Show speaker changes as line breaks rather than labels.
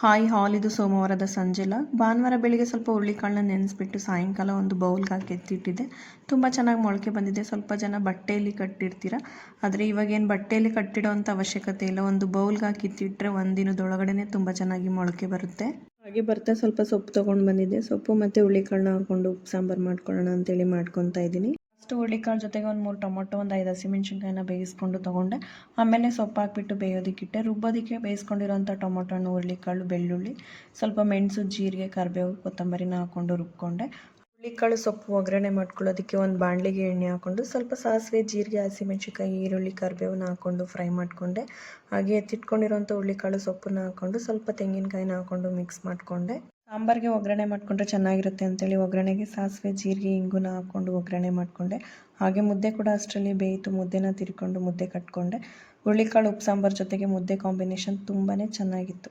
Hi ಹಾಲ್ ಇದು ಸೋಮವಾರದ ಸಂಜೆಲ ಭಾನುವಾರ ಬೆಳಿಗ್ಗೆ ಸ್ವಲ್ಪ ಹುರುಳಿಕಾಳನ್ನ ನೆನೆಸ್ಬಿಟ್ಟು ಸಾಯಂಕಾಲ ಒಂದು ಬೌಲ್ಗೆ ಹಾಕಿ ಎತ್ತಿಟ್ಟಿದ್ದೆ. ತುಂಬ ಚೆನ್ನಾಗಿ ಮೊಳಕೆ ಬಂದಿದೆ. ಸ್ವಲ್ಪ ಜನ ಬಟ್ಟೆಯಲ್ಲಿ ಕಟ್ಟಿರ್ತೀರ, ಆದರೆ ಇವಾಗೇನು ಬಟ್ಟೆಯಲ್ಲಿ ಕಟ್ಟಿಡೋ ಅಂಥ ಅವಶ್ಯಕತೆ ಇಲ್ಲ. ಒಂದು ಬೌಲ್ಗೆ ಹಾಕಿ ಇತ್ತಿಟ್ಟರೆ ಒಂದಿನದೊಳಗಡೆ ತುಂಬ ಚೆನ್ನಾಗಿ ಮೊಳಕೆ ಬರುತ್ತೆ. ಹಾಗೆ ಬರ್ತಾ ಸ್ವಲ್ಪ ಸೊಪ್ಪು ತೊಗೊಂಡು ಬಂದಿದ್ದೆ. ಸೊಪ್ಪು ಮತ್ತು ಹುರುಳಿಕಾಳನ್ನ ಹಾಕ್ಕೊಂಡು ಉಪ್ಪು ಸಾಂಬಾರು ಮಾಡ್ಕೊಳ್ಳೋಣ ಅಂತೇಳಿ ಮಾಡ್ಕೊತಾ ಇದ್ದೀನಿ. ಫಸ್ಟು ಹುರುಳಿಕಾಳು ಜೊತೆಗೆ ಒಂದು 3 ಟೊಮೊಟೊ, ಒಂದು 5 ಹಸಿಮೆಣ್ಸಿನ್ಕಾಯಿನ ಬೇಯಿಸ್ಕೊಂಡು ತೊಗೊಂಡೆ. ಆಮೇಲೆ ಸೊಪ್ಪು ಹಾಕ್ಬಿಟ್ಟು ಬೇಯೋದಕ್ಕಿಟ್ಟೆ. ರುಬ್ಬೋದಕ್ಕೆ ಬೇಯಿಸ್ಕೊಂಡಿರೋಂಥ ಟೊಮೊಟೊ ಹಣ್ಣು, ಹುರುಳಿಕಾಳು, ಬೆಳ್ಳುಳ್ಳಿ, ಸ್ವಲ್ಪ ಮೆಣಸು, ಜೀರಿಗೆ, ಕರಿಬೇವು, ಕೊತ್ತಂಬರಿನ ಹಾಕ್ಕೊಂಡು ರುಬ್ಕೊಂಡೆ. ಹುರುಳಿಕಾಳು ಸೊಪ್ಪು ಒಗ್ಗರಣೆ ಮಾಡ್ಕೊಳ್ಳೋದಕ್ಕೆ ಒಂದು ಬಾಣಲೆಗೆ ಎಣ್ಣೆ ಹಾಕ್ಕೊಂಡು ಸ್ವಲ್ಪ ಸಾಸಿವೆ, ಜೀರಿಗೆ, ಹಸಿಮೆಣ್ಸಿನ್ಕಾಯಿ, ಈರುಳ್ಳಿ, ಕರಿಬೇವನ್ನ ಹಾಕ್ಕೊಂಡು ಫ್ರೈ ಮಾಡಿಕೊಂಡೆ. ಹಾಗೆ ಎತ್ತಿಟ್ಕೊಂಡಿರೋಂಥ ಹುರುಳಿಕಾಳು ಸೊಪ್ಪನ್ನ ಹಾಕ್ಕೊಂಡು ಸ್ವಲ್ಪ ತೆಂಗಿನಕಾಯಿನ ಹಾಕ್ಕೊಂಡು ಮಿಕ್ಸ್ ಮಾಡಿಕೊಂಡೆ. ಸಾಂಬಾರಿಗೆ ಒಗ್ಗರಣೆ ಮಾಡಿಕೊಂಡ್ರೆ ಚೆನ್ನಾಗಿರುತ್ತೆ ಅಂತೇಳಿ ಒಗ್ಗರಣೆಗೆ ಸಾಸಿವೆ, ಜೀರಿಗೆ, ಇಂಗುನ ಹಾಕ್ಕೊಂಡು ಒಗ್ಗರಣೆ ಮಾಡಿಕೊಂಡೆ. ಹಾಗೆ ಮುದ್ದೆ ಕೂಡ ಅಷ್ಟರಲ್ಲಿ ಬೇಯಿತು. ಮುದ್ದೆನ ತಿರ್ಕೊಂಡು ಮುದ್ದೆ ಕಟ್ಕೊಂಡೆ. ಹುರುಳಿಕಾಳು ಉಪ್ಪು ಸಾಂಬಾರು ಜೊತೆಗೆ ಮುದ್ದೆ ಕಾಂಬಿನೇಷನ್ ತುಂಬಾ ಚೆನ್ನಾಗಿತ್ತು.